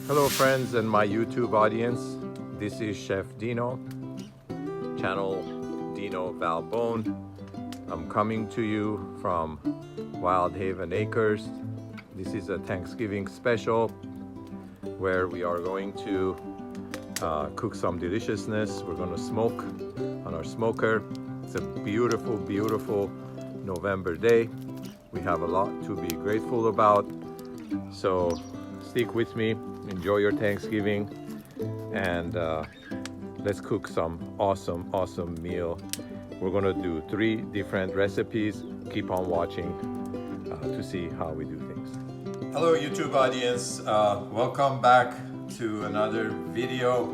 Hello friends and my YouTube audience. This is Chef Dino, channel Dino Valbone. I'm coming to you from Wild Haven Acres. This is a Thanksgiving special where we are going to cook some deliciousness. We're going to smoke on our smoker. It's a beautiful, beautiful November day. We have a lot to be grateful about. So stick with me, enjoy your Thanksgiving, and let's cook some awesome meal. We're gonna do 3 different recipes. Keep on watching to see how we do things. Hello YouTube audience, welcome back to another video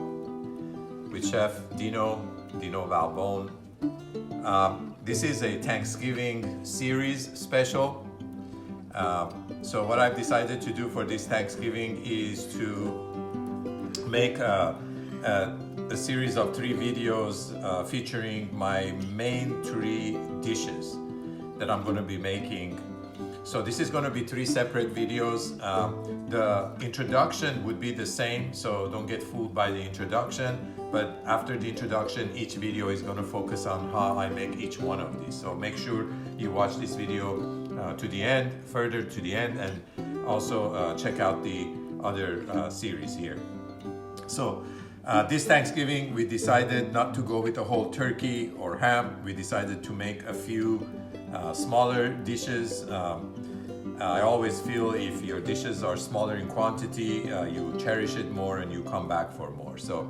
with Chef Dino Valbone. This is a Thanksgiving series special. So what I've decided to do for this Thanksgiving is to make a series of 3 videos featuring my main 3 dishes that I'm going to be making. So this is going to be 3 separate videos. The introduction would be the same, so don't get fooled by the introduction. But after the introduction, each video is going to focus on how I make each one of these. So make sure you watch this video to the end, further to the end, and also check out the other series here. So this Thanksgiving we decided not to go with a whole turkey or ham. We decided to make a few smaller dishes. I always feel if your dishes are smaller in quantity, you cherish it more and you come back for more. So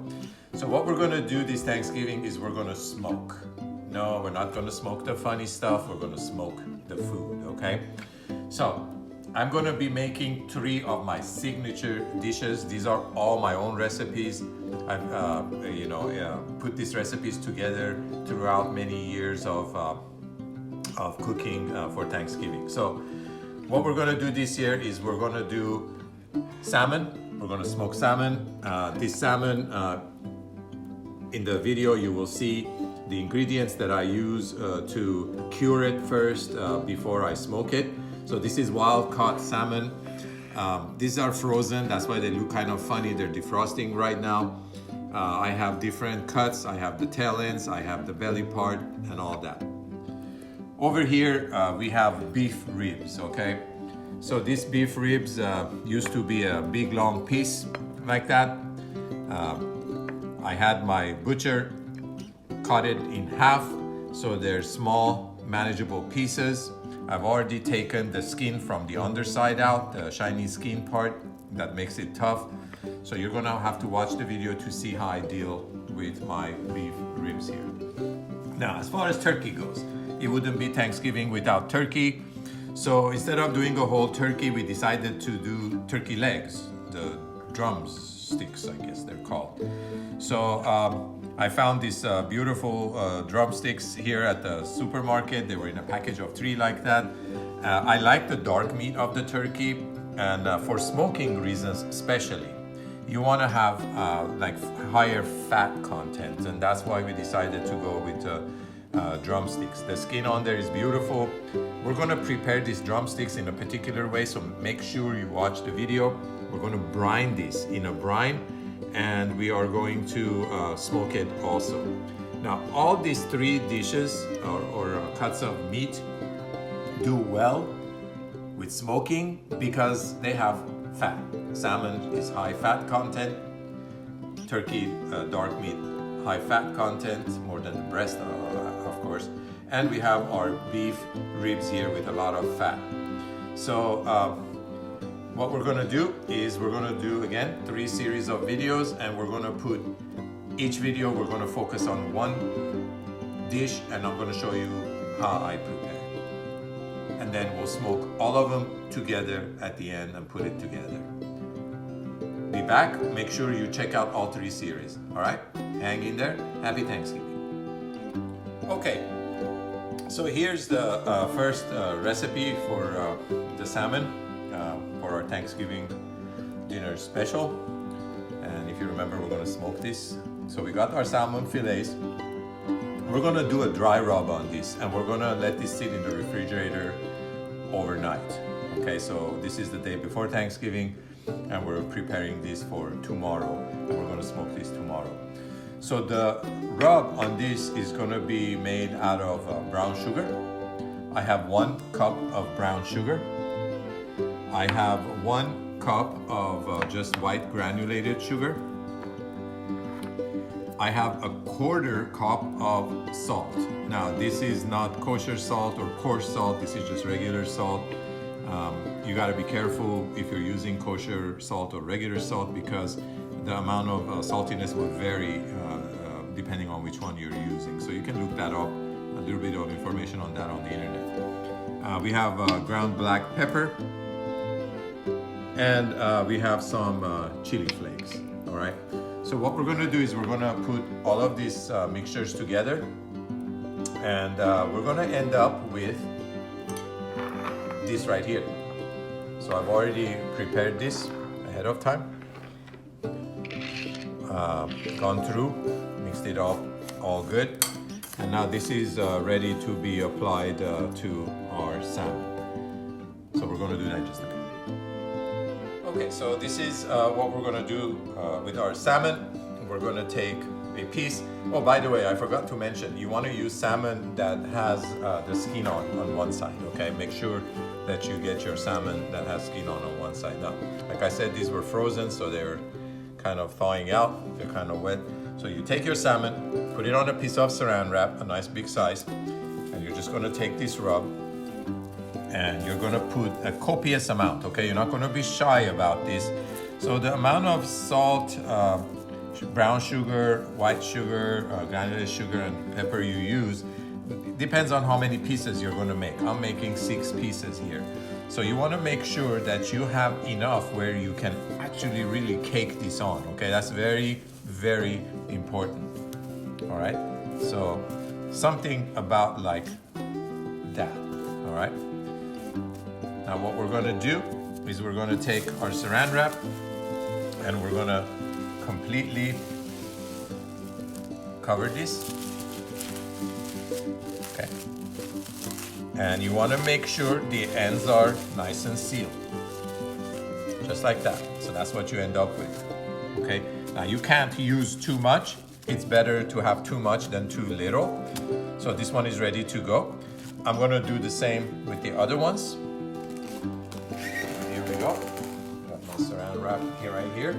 what we're gonna do this Thanksgiving is we're gonna smoke. No, we're not gonna smoke the funny stuff, we're gonna smoke the food, okay? So I'm gonna be making 3 of my signature dishes. These are all my own recipes. I've put these recipes together throughout many years of cooking for Thanksgiving. So what we're gonna do this year is we're gonna do salmon. We're gonna smoke salmon. This salmon, in the video you will see the ingredients that I use to cure it first before I smoke it. So this is wild caught salmon. These are frozen, that's why they look kind of funny. They're defrosting right now. I have different cuts. I have the tail ends, I have the belly part, and all that. Over here we have beef ribs, okay? So these beef ribs used to be a big long piece like that. I had my butcher cut it in half, so they're small, manageable pieces. I've already taken the skin from the underside out, the shiny skin part that makes it tough. So you're gonna have to watch the video to see how I deal with my beef ribs here. Now, as far as turkey goes, it wouldn't be Thanksgiving without turkey. So instead of doing a whole turkey, we decided to do turkey legs, the drumsticks, I guess they're called. So I found these beautiful drumsticks here at the supermarket. They were in a package of 3 like that. I like the dark meat of the turkey, and for smoking reasons especially, you want to have like higher fat content, and that's why we decided to go with drumsticks. The skin on there is beautiful. We're going to prepare these drumsticks in a particular way, so make sure you watch the video. We're going to brine this in a brine, and we are going to smoke it also. Now, all these 3 dishes or cuts of meat do well with smoking because they have fat. Salmon is high fat content, turkey, dark meat, high fat content, more than the breast, of course. And we have our beef ribs here with a lot of fat. So what we're gonna do is we're gonna do, again, 3 series of videos, and we're gonna put each video, we're gonna focus on 1 dish, and I'm gonna show you how I prepare. And then we'll smoke all of them together at the end and put it together. Be back, make sure you check out all 3 series, all right? Hang in there, happy Thanksgiving. Okay, so here's the first recipe for the salmon for our Thanksgiving dinner special. And if you remember, we're gonna smoke this. So we got our salmon fillets. We're gonna do a dry rub on this, and we're gonna let this sit in the refrigerator overnight. Okay, so this is the day before Thanksgiving. and we're preparing this for tomorrow, and we're gonna smoke this tomorrow. So the rub on this is gonna be made out of brown sugar. I have 1 cup of brown sugar. I have 1 cup of just white granulated sugar. I have a 1/4 cup of salt. Now this is not kosher salt or coarse salt, this is just regular salt. You gotta be careful if you're using kosher salt or regular salt, because the amount of saltiness will vary depending on which one you're using. So you can look that up, a little bit of information on that on the internet. We have ground black pepper, and we have some chili flakes, all right? So what we're gonna do is we're gonna put all of these mixtures together, and we're gonna end up with this right here. So I've already prepared this ahead of time, gone through, mixed it up all good, and now this is ready to be applied to our salmon. So we're gonna do that in just a bit. Okay, so this is what we're gonna do with our salmon. We're gonna take a piece. Oh, by the way, I forgot to mention, you wanna use salmon that has the skin on one side, okay? Make sure that you get your salmon that has skin on one side. Now, like I said, these were frozen, so they're kind of thawing out. They're kind of wet. So you take your salmon, put it on a piece of saran wrap, a nice big size, and you're just gonna take this rub, and you're gonna put a copious amount, okay? You're not gonna be shy about this. So the amount of salt, brown sugar, white sugar, granulated sugar, and pepper you use depends on how many pieces you're gonna make. I'm making 6 pieces here. So you wanna make sure that you have enough where you can actually really cake this on, okay? That's very, very important, all right? So something about like that, all right? Now what we're gonna do is we're gonna take our saran wrap and we're gonna completely cover this, okay? And you wanna make sure the ends are nice and sealed, just like that. So that's what you end up with, okay? Now you can't use too much. It's better to have too much than too little. So this one is ready to go. I'm gonna do the same with the other ones. Here we go. Got my saran wrap here, right here.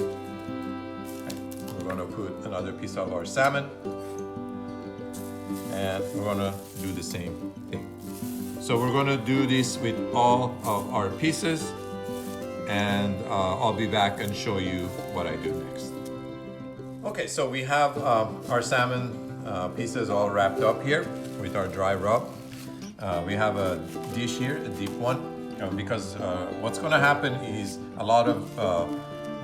Okay. We're gonna put another piece of our salmon, and we're gonna do the same thing. So we're gonna do this with all of our pieces, and I'll be back and show you what I do next. Okay, so we have our salmon pieces all wrapped up here with our dry rub. We have a dish here, a deep one, because what's gonna happen is a lot of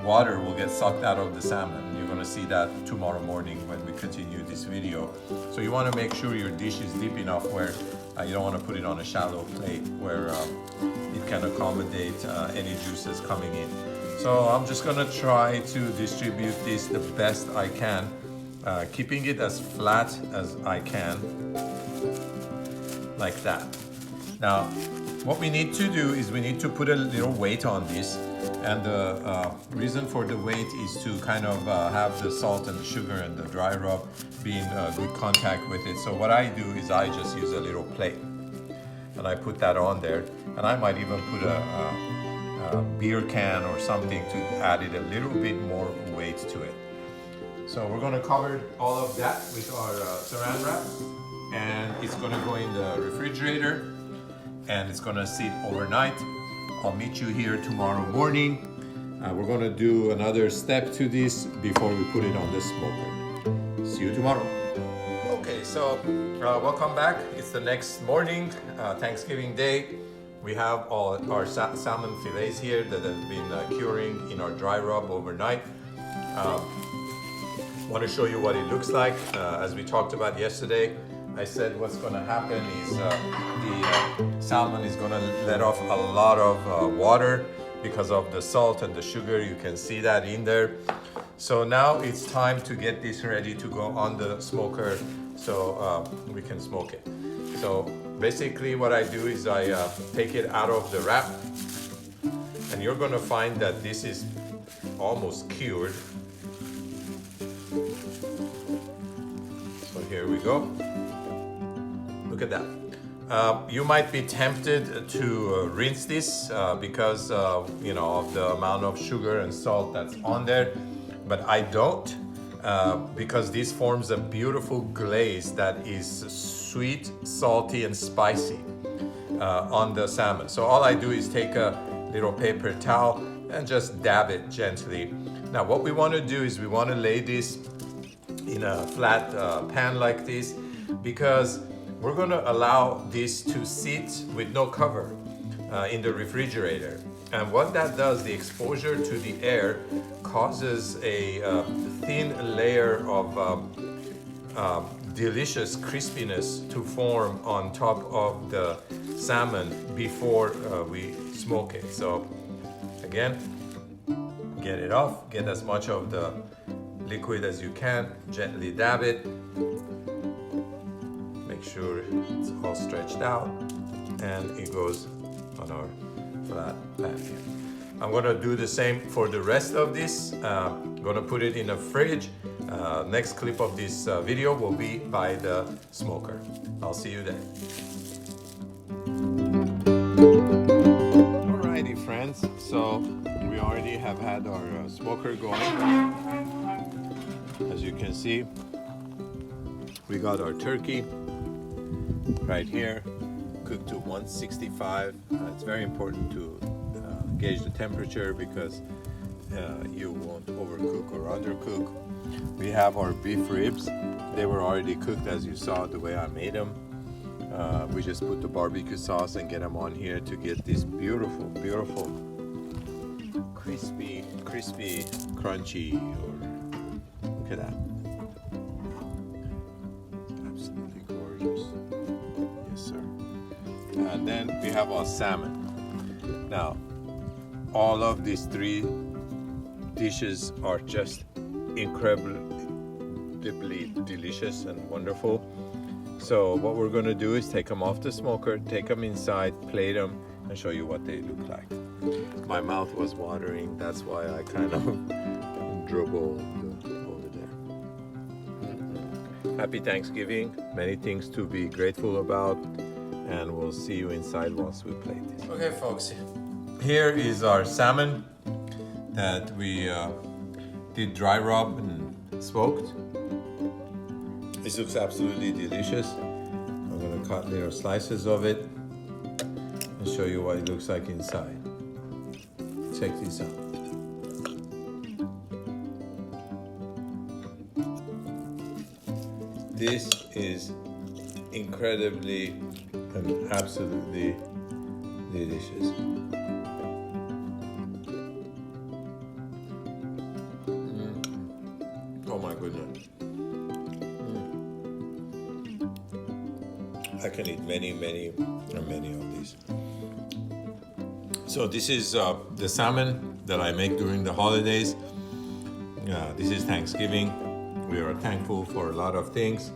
water will get sucked out of the salmon. You're gonna see that tomorrow morning when we continue this video. So you wanna make sure your dish is deep enough where you don't wanna put it on a shallow plate where it can accommodate any juices coming in. So I'm just gonna try to distribute this the best I can, keeping it as flat as I can, like that. Now, what we need to do is we need to put a little weight on this, and the reason for the weight is to kind of have the salt and the sugar and the dry rub be in good contact with it. So what I do is I just use a little plate, and I put that on there, and I might even put a beer can or something to add it a little bit more weight to it. So we're gonna cover all of that with our saran wrap, and it's gonna go in the refrigerator, and it's gonna sit overnight. I'll meet you here tomorrow morning. We're gonna do another step to this before we put it on the smoker. See you tomorrow. Okay, so welcome back. It's the next morning, Thanksgiving Day. We have all our salmon fillets here that have been curing in our dry rub overnight. Want to show you what it looks like. As we talked about yesterday, I said what's going to happen is the salmon is going to let off a lot of water because of the salt and the sugar. You can see that in there. So now it's time to get this ready to go on the smoker so we can smoke it. So basically what I do is I take it out of the wrap, And you're gonna find that this is almost cured. So here we go. Look at that. You might be tempted to rinse this because you know, of the amount of sugar and salt that's on there, but I don't because this forms a beautiful glaze that is sweet, salty, and spicy on the salmon. So all I do is take a little paper towel and just dab it gently. Now what we want to do is we want to lay this in a flat pan like this, because we're going to allow this to sit with no cover in the refrigerator. And what that does, the exposure to the air causes a thin layer of delicious crispiness to form on top of the salmon before we smoke it. So again, get it off, get as much of the liquid as you can, gently dab it. Make sure it's all stretched out, and it goes on our flat pan here. I'm gonna do the same for the rest of this. I'm gonna put it in a fridge. Next clip of this video will be by the smoker. I'll see you there. Alrighty friends, so we already have had our smoker going. As you can see, we got our turkey right here, cooked to 165. It's very important to gauge the temperature because you won't overcook or undercook. We have our beef ribs. They were already cooked, as you saw the way I made them. We just put the barbecue sauce and get them on here to get this beautiful, beautiful, crispy, crunchy. Look at that. Absolutely gorgeous. Yes, sir. And then we have our salmon. Now, all of these three dishes are just incredibly delicious and wonderful. So what we're going to do is take them off the smoker, take them inside, plate them, and show you what they look like. My mouth was watering, that's why I kind of dribbled over there. Happy Thanksgiving, many things to be grateful about, and we'll see you inside once we plate this. Okay folks, here is our salmon that we did dry rub and smoked. This looks absolutely delicious. I'm going to cut little slices of it and show you what it looks like inside. Check this out. This is incredibly and absolutely delicious. Oh my goodness. I can eat many of these. So this is the salmon that I make during the holidays. This is Thanksgiving. We are thankful for a lot of things.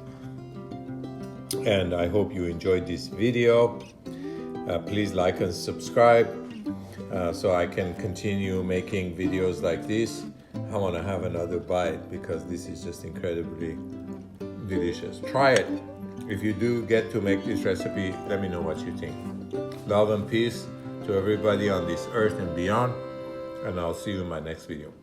And I hope you enjoyed this video. Please like and subscribe so I can continue making videos like this. I want to have another bite because this is just incredibly delicious. Try it. If you do get to make this recipe, let me know what you think. Love and peace to everybody on this earth and beyond, and I'll see you in my next video.